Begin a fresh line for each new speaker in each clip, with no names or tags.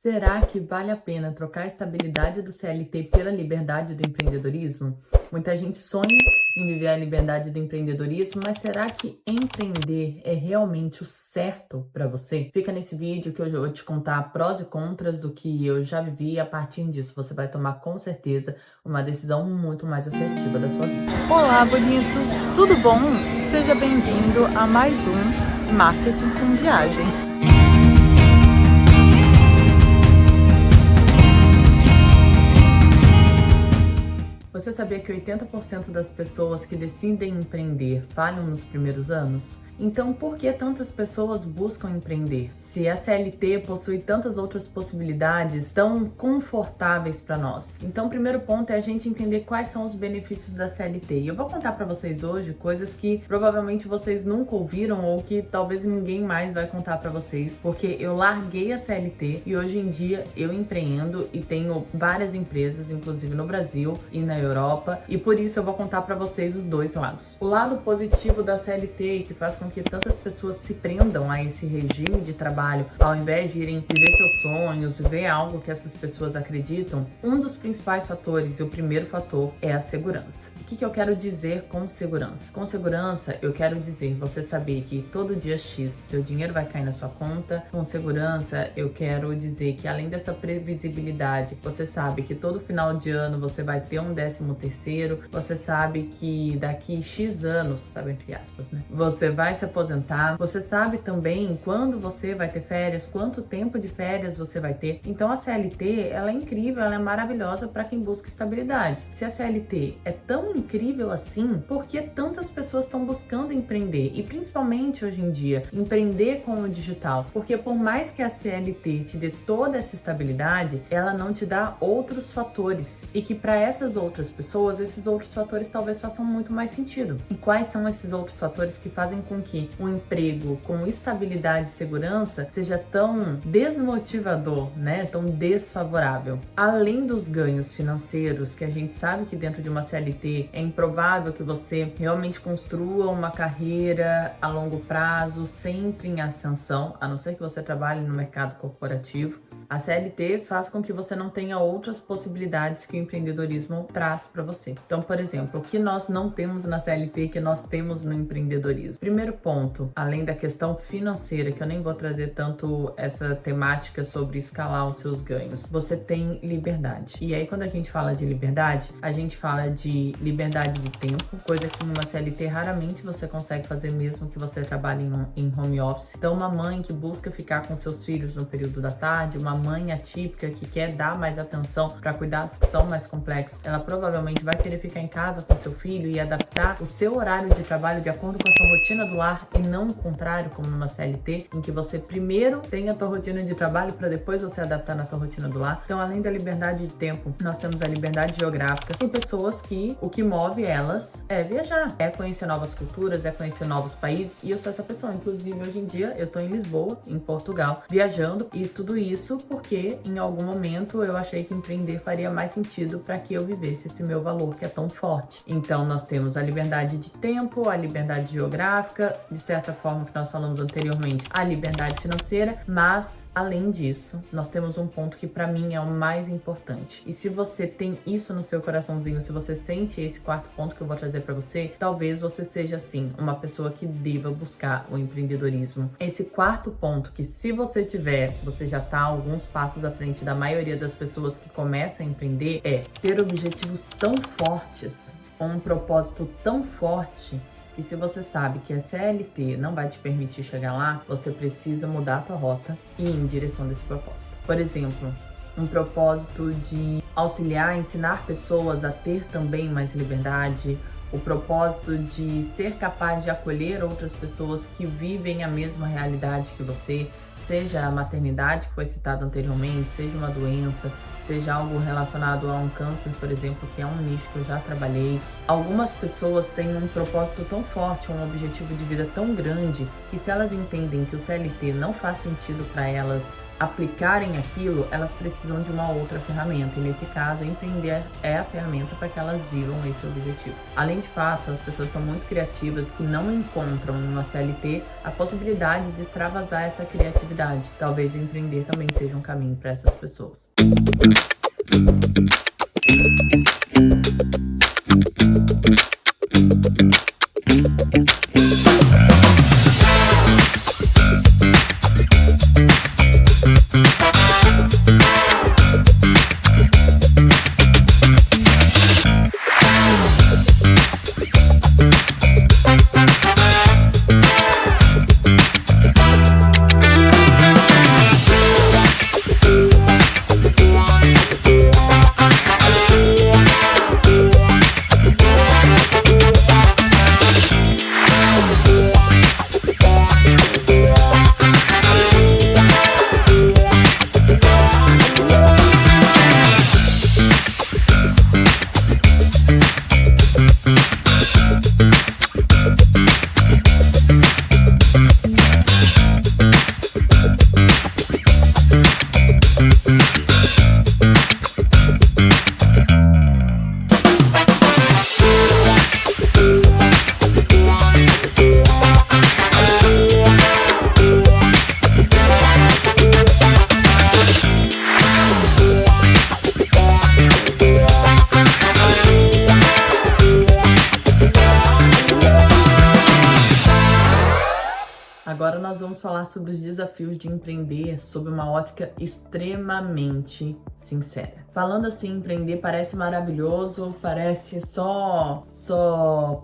Será que vale a pena trocar a estabilidade do CLT pela liberdade do empreendedorismo? Muita gente sonha em viver a liberdade do empreendedorismo, mas será que empreender é realmente o certo para você? Fica nesse vídeo que hoje eu vou te contar prós e contras do que eu já vivi e a partir disso você vai tomar com certeza uma decisão muito mais assertiva da sua vida. Olá, bonitos! Tudo bom? Seja bem-vindo a mais um Marketing com Viagem. Você sabia que 80% das pessoas que decidem empreender falham nos primeiros anos? Então, por que tantas pessoas buscam empreender? Se a CLT possui tantas outras possibilidades tão confortáveis para nós. Então, o primeiro ponto é a gente entender quais são os benefícios da CLT. E eu vou contar para vocês hoje coisas que provavelmente vocês nunca ouviram ou que talvez ninguém mais vai contar para vocês, porque eu larguei a CLT e hoje em dia eu empreendo e tenho várias empresas, inclusive no Brasil e na Europa, e por isso eu vou contar para vocês os dois lados. O lado positivo da CLT, que faz com que tantas pessoas se prendam a esse regime de trabalho, ao invés de irem viver seus sonhos, ver algo que essas pessoas acreditam, um dos principais fatores, e o primeiro fator, é a segurança. O que eu quero dizer com segurança? Com segurança, eu quero dizer você saber que todo dia X seu dinheiro vai cair na sua conta. Com segurança, eu quero dizer que além dessa previsibilidade, você sabe que todo final de ano você vai ter um 13º, você sabe que daqui X anos, sabe, entre aspas, né? Você vai se aposentar, você sabe também quando você vai ter férias, quanto tempo de férias você vai ter. Então a CLT, ela é incrível, ela é maravilhosa para quem busca estabilidade. Se a CLT é tão incrível assim, por que tantas pessoas estão buscando empreender? E principalmente hoje em dia, empreender com o digital. Porque por mais que a CLT te dê toda essa estabilidade, ela não te dá outros fatores. E que para essas outras pessoas, esses outros fatores talvez façam muito mais sentido. E quais são esses outros fatores que fazem com que um emprego com estabilidade e segurança seja tão desmotivador, né? Tão desfavorável? Além dos ganhos financeiros, que a gente sabe que dentro de uma CLT é improvável que você realmente construa uma carreira a longo prazo, sempre em ascensão, a não ser que você trabalhe no mercado corporativo. A CLT faz com que você não tenha outras possibilidades que o empreendedorismo traz para você. Então, por exemplo, o que nós não temos na CLT que nós temos no empreendedorismo? Primeiro ponto, além da questão financeira, que eu nem vou trazer tanto essa temática sobre escalar os seus ganhos, você tem liberdade. E aí, quando a gente fala de liberdade, a gente fala de liberdade de tempo, coisa que numa CLT raramente você consegue fazer mesmo que você trabalhe em home office. Então, uma mãe que busca ficar com seus filhos no período da tarde, uma mãe atípica que quer dar mais atenção para cuidados que são mais complexos, ela provavelmente vai querer ficar em casa com seu filho e adaptar o seu horário de trabalho de acordo com a sua rotina do lar e não o contrário, como numa CLT, em que você primeiro tem a tua rotina de trabalho para depois você adaptar na tua rotina do lar. Então, além da liberdade de tempo, nós temos a liberdade geográfica. Tem pessoas que o que move elas é viajar, é conhecer novas culturas, é conhecer novos países, e eu sou essa pessoa. Inclusive, hoje em dia, eu tô em Lisboa, em Portugal, viajando, e tudo isso porque em algum momento eu achei que empreender faria mais sentido para que eu vivesse esse meu valor que é tão forte. Então, nós temos a liberdade de tempo, a liberdade geográfica, de certa forma que nós falamos anteriormente, a liberdade financeira, mas além disso, nós temos um ponto que para mim é o mais importante. E se você tem isso no seu coraçãozinho, se você sente esse quarto ponto que eu vou trazer para você, talvez você seja sim uma pessoa que deva buscar o empreendedorismo. Esse quarto ponto que se você tiver, você já tá alguns passos à frente da maioria das pessoas que começam a empreender, é ter objetivos tão fortes, um propósito tão forte, que se você sabe que a CLT não vai te permitir chegar lá, você precisa mudar a tua rota e ir em direção desse propósito. Por exemplo, um propósito de auxiliar, ensinar pessoas a ter também mais liberdade, o propósito de ser capaz de acolher outras pessoas que vivem a mesma realidade que você, seja a maternidade que foi citada anteriormente, seja uma doença, seja algo relacionado a um câncer, por exemplo, que é um nicho que eu já trabalhei. Algumas pessoas têm um propósito tão forte, um objetivo de vida tão grande, que se elas entendem que o CLT não faz sentido para elas aplicarem aquilo, elas precisam de uma outra ferramenta. E nesse caso, empreender é a ferramenta para que elas vivam esse objetivo. Além de fato, as pessoas são muito criativas que não encontram numa CLT a possibilidade de extravasar essa criatividade. Talvez empreender também seja um caminho para essas pessoas. Agora nós vamos falar sobre os desafios de empreender sob uma ótica extremamente sincera. Falando assim, empreender parece maravilhoso, parece só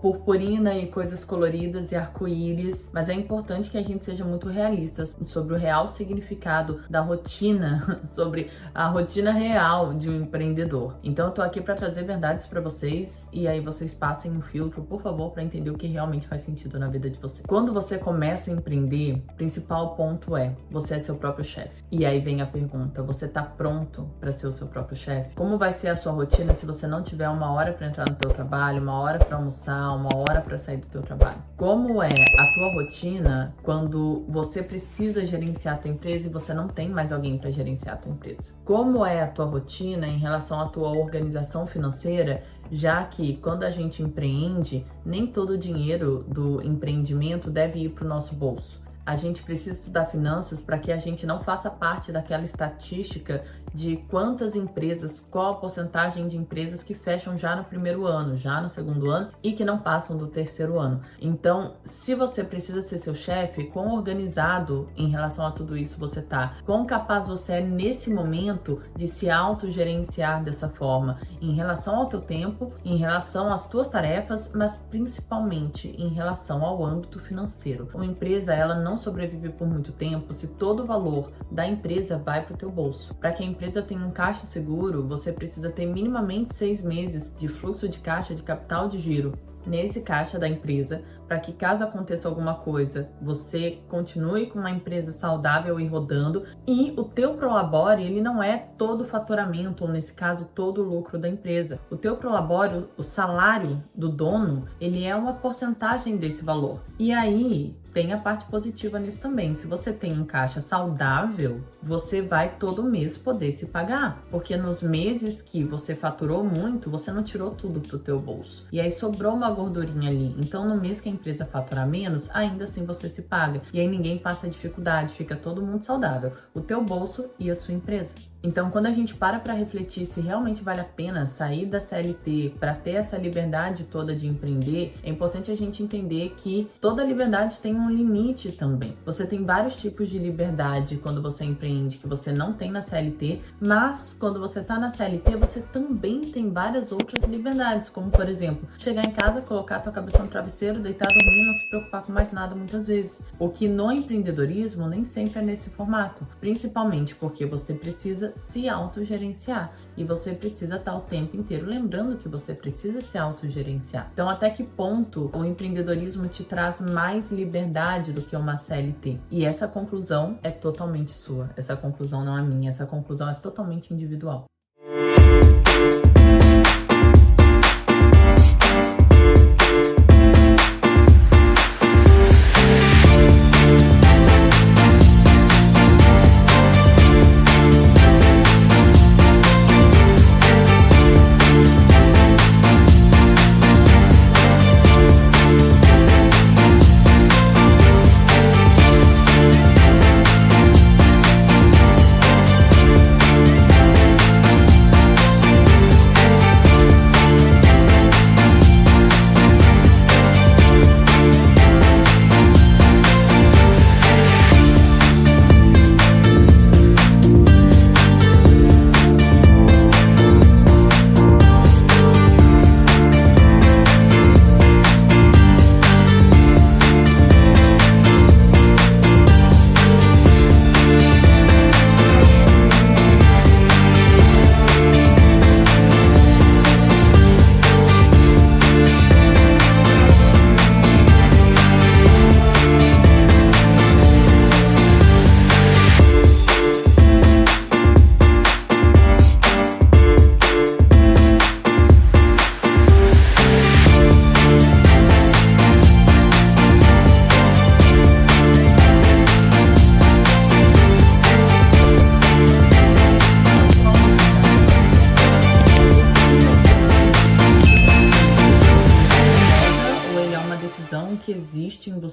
purpurina e coisas coloridas e arco-íris, mas é importante que a gente seja muito realista sobre o real significado da rotina, sobre a rotina real de um empreendedor. Então eu tô aqui para trazer verdades para vocês e aí vocês passem um filtro, por favor, para entender o que realmente faz sentido na vida de vocês. Quando você começa a empreender, o principal ponto é, você é seu próprio chefe. E aí vem a pergunta, você tá pronto para ser o seu próprio chefe? Como vai ser a sua rotina se você não tiver uma hora para entrar no teu trabalho, uma hora para almoçar, uma hora para sair do teu trabalho? Como é a tua rotina quando você precisa gerenciar a tua empresa e você não tem mais alguém para gerenciar a tua empresa? Como é a tua rotina em relação à tua organização financeira, já que quando a gente empreende, nem todo o dinheiro do empreendimento deve ir para o nosso bolso. A gente precisa estudar finanças para que a gente não faça parte daquela estatística de quantas empresas, qual a porcentagem de empresas que fecham já no primeiro ano, já no segundo ano e que não passam do terceiro ano. Então, se você precisa ser seu chefe, quão organizado em relação a tudo isso você tá? Quão capaz você é nesse momento de se autogerenciar dessa forma, em relação ao teu tempo, em relação às tuas tarefas, mas principalmente em relação ao âmbito financeiro. Uma empresa, ela não sobrevive por muito tempo se todo o valor da empresa vai para o teu bolso. Para que a empresa tenha um caixa seguro, você precisa ter minimamente 6 meses de fluxo de caixa, de capital de giro nesse caixa da empresa, para que caso aconteça alguma coisa, você continue com uma empresa saudável e rodando, e o teu prolabore, ele não é todo o faturamento, ou nesse caso, todo o lucro da empresa. O teu prolabore, o salário do dono, ele é uma porcentagem desse valor. E aí, tem a parte positiva nisso também. Se você tem um caixa saudável, você vai todo mês poder se pagar, porque nos meses que você faturou muito, você não tirou tudo pro teu bolso. E aí sobrou uma gordurinha ali. Então, no mês que a empresa faturar menos, ainda assim você se paga. E aí ninguém passa dificuldade, fica todo mundo saudável. O teu bolso e a sua empresa. Então, quando a gente para refletir se realmente vale a pena sair da CLT para ter essa liberdade toda de empreender, é importante a gente entender que toda liberdade tem um limite também. Você tem vários tipos de liberdade quando você empreende que você não tem na CLT, mas quando você tá na CLT, você também tem várias outras liberdades, como por exemplo, chegar em casa, colocar a tua cabeça no travesseiro, deitar, dormir, não se preocupar com mais nada muitas vezes. O que no empreendedorismo nem sempre é nesse formato, principalmente porque você precisa se autogerenciar e você precisa estar o tempo inteiro lembrando que você precisa se autogerenciar. Então, até que ponto o empreendedorismo te traz mais liberdade do que uma CLT? E essa conclusão é totalmente sua. Essa conclusão não é minha, essa conclusão é totalmente individual.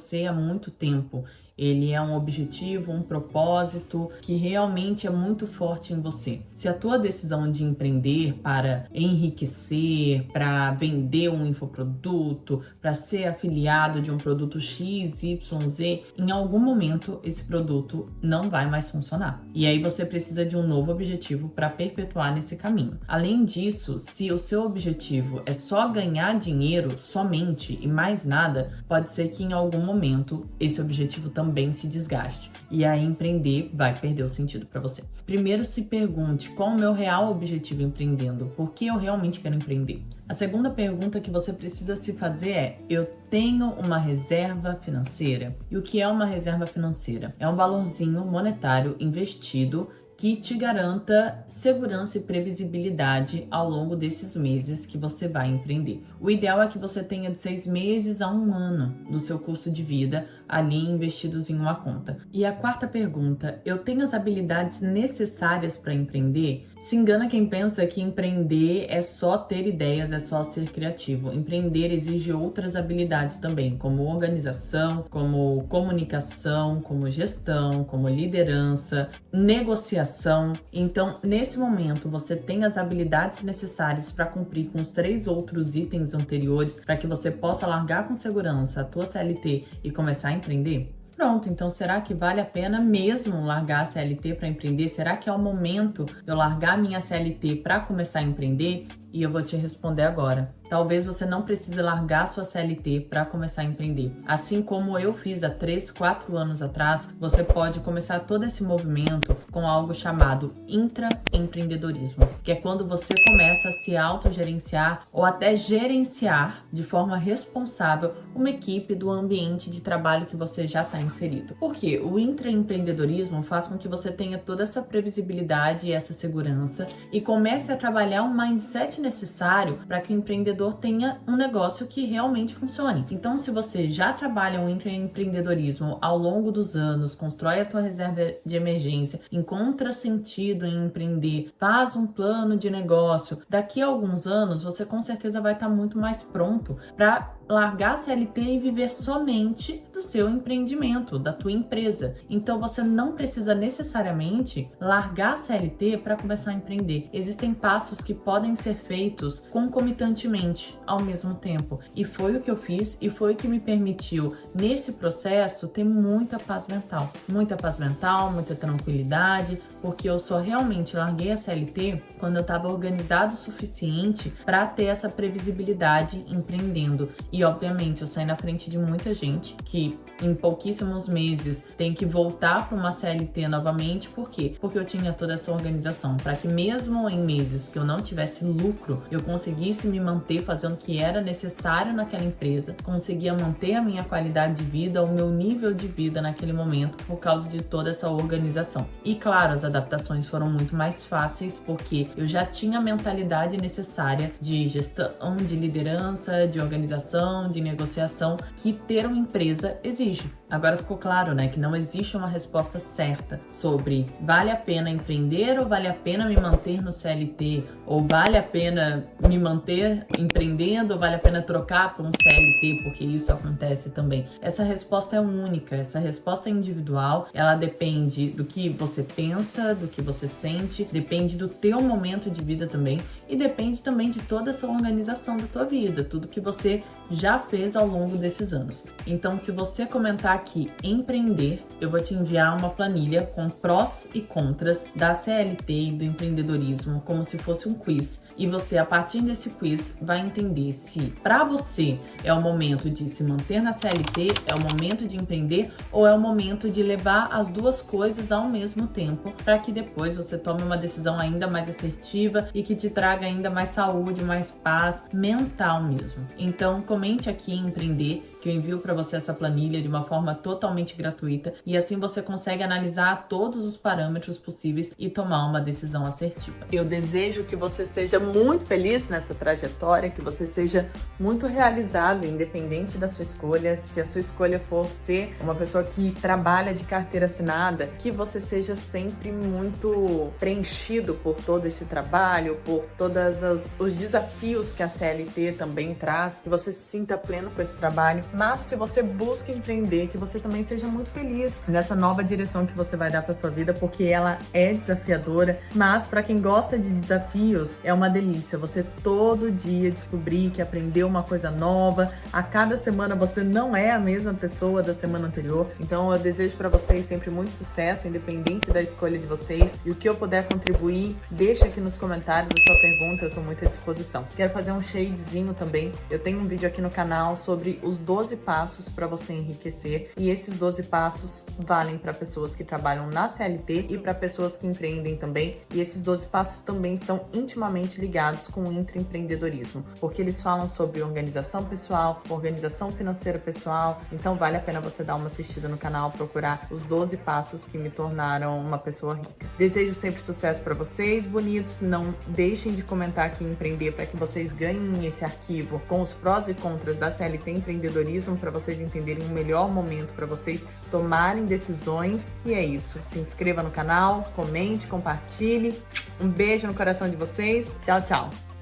você há muito tempo. Ele é um objetivo, um propósito que realmente é muito forte em você. Se a tua decisão de empreender para enriquecer, para vender um infoproduto, para ser afiliado de um produto X, Y, Z, em algum momento esse produto não vai mais funcionar. E aí você precisa de um novo objetivo para perpetuar nesse caminho. Além disso, se o seu objetivo é só ganhar dinheiro somente e mais nada, pode ser que em algum momento esse objetivo também se desgaste. E aí empreender vai perder o sentido para você. Primeiro se pergunte qual o meu real objetivo empreendendo, por que eu realmente quero empreender. A segunda pergunta que você precisa se fazer é: eu tenho uma reserva financeira? E o que é uma reserva financeira? É um valorzinho monetário investido que te garanta segurança e previsibilidade ao longo desses meses que você vai empreender. O ideal é que você tenha de 6 meses a 1 ano do seu custo de vida ali investidos em uma conta. E a quarta pergunta: eu tenho as habilidades necessárias para empreender? Se engana quem pensa que empreender é só ter ideias, é só ser criativo. Empreender exige outras habilidades também, como organização, como comunicação, como gestão, como liderança, negociação. Então, nesse momento, você tem as habilidades necessárias para cumprir com os 3 outros itens anteriores para que você possa largar com segurança a tua CLT e começar a empreender? Pronto, então será que vale a pena mesmo largar a CLT para empreender? Será que é o momento de eu largar minha CLT para começar a empreender? E eu vou te responder agora. Talvez você não precise largar sua CLT para começar a empreender. Assim como eu fiz há 3, 4 anos atrás, você pode começar todo esse movimento com algo chamado intraempreendedorismo, que é quando você começa a se autogerenciar ou até gerenciar de forma responsável uma equipe do ambiente de trabalho que você já está inserido. Porque o intraempreendedorismo faz com que você tenha toda essa previsibilidade e essa segurança e comece a trabalhar um mindset necessário para que o empreendedor tenha um negócio que realmente funcione. Então, se você já trabalha um empreendedorismo ao longo dos anos, constrói a tua reserva de emergência, encontra sentido em empreender, faz um plano de negócio, daqui a alguns anos você com certeza vai estar muito mais pronto para largar a CLT e viver somente do seu empreendimento, da tua empresa. Então você não precisa necessariamente largar a CLT para começar a empreender. Existem passos que podem ser feitos concomitantemente ao mesmo tempo. E foi o que eu fiz e foi o que me permitiu, nesse processo, ter muita paz mental. Muita paz mental, muita tranquilidade, porque eu só realmente larguei a CLT quando eu estava organizado o suficiente para ter essa previsibilidade empreendendo. E obviamente eu saí na frente de muita gente que em pouquíssimos meses tem que voltar para uma CLT novamente. Por quê? Porque eu tinha toda essa organização para que mesmo em meses que eu não tivesse lucro, eu conseguisse me manter fazendo o que era necessário naquela empresa, conseguia manter a minha qualidade de vida, o meu nível de vida naquele momento por causa de toda essa organização. E claro, as adaptações foram muito mais fáceis porque eu já tinha a mentalidade necessária de gestão, de liderança, de organização, de negociação que ter uma empresa exige. Agora ficou claro, né, que não existe uma resposta certa sobre vale a pena empreender ou vale a pena me manter no CLT, ou vale a pena me manter empreendendo ou vale a pena trocar para um CLT, porque isso acontece também. Essa resposta é única, essa resposta é individual, ela depende do que você pensa, do que você sente, depende do teu momento de vida também e depende também de toda essa organização da tua vida, tudo que você já fez ao longo desses anos. Então, se você comentar aqui empreender, eu vou te enviar uma planilha com prós e contras da CLT e do empreendedorismo, como se fosse um quiz. E você, a partir desse quiz, vai entender se para você é o momento de se manter na CLT, é o momento de empreender ou é o momento de levar as duas coisas ao mesmo tempo para que depois você tome uma decisão ainda mais assertiva e que te traga ainda mais saúde, mais paz mental mesmo. Então, comente aqui em empreender, que eu envio para você essa planilha de uma forma totalmente gratuita e assim você consegue analisar todos os parâmetros possíveis e tomar uma decisão assertiva. Eu desejo que você seja muito feliz nessa trajetória, que você seja muito realizado, independente da sua escolha. Se a sua escolha for ser uma pessoa que trabalha de carteira assinada, que você seja sempre muito preenchido por todo esse trabalho, por todos os desafios que a CLT também traz, que você se sinta pleno com esse trabalho. Mas se você busca empreender, que você também seja muito feliz nessa nova direção que você vai dar para sua vida, porque ela é desafiadora, mas para quem gosta de desafios, é uma delícia. Você todo dia descobrir que aprendeu uma coisa nova, a cada semana você não é a mesma pessoa da semana anterior. Então eu desejo para vocês sempre muito sucesso, independente da escolha de vocês. E o que eu puder contribuir, deixa aqui nos comentários a sua pergunta, eu tô muito à disposição. Quero fazer um shadezinho também. Eu tenho um vídeo aqui no canal sobre os 12 passos para você enriquecer, e esses 12 passos valem para pessoas que trabalham na CLT e para pessoas que empreendem também. E esses 12 passos também estão intimamente ligados com o intraempreendedorismo, porque eles falam sobre organização pessoal, organização financeira pessoal. Então vale a pena você dar uma assistida no canal, procurar os 12 passos que me tornaram uma pessoa rica. Desejo sempre sucesso para vocês, bonitos. Não deixem de comentar aqui em Empreender para que vocês ganhem esse arquivo com os prós e contras da CLT empreendedorismo, para vocês entenderem o melhor momento para vocês tomarem decisões. E é isso. Se inscreva no canal, comente, compartilhe. Um beijo no coração de vocês. Tchau, tchau.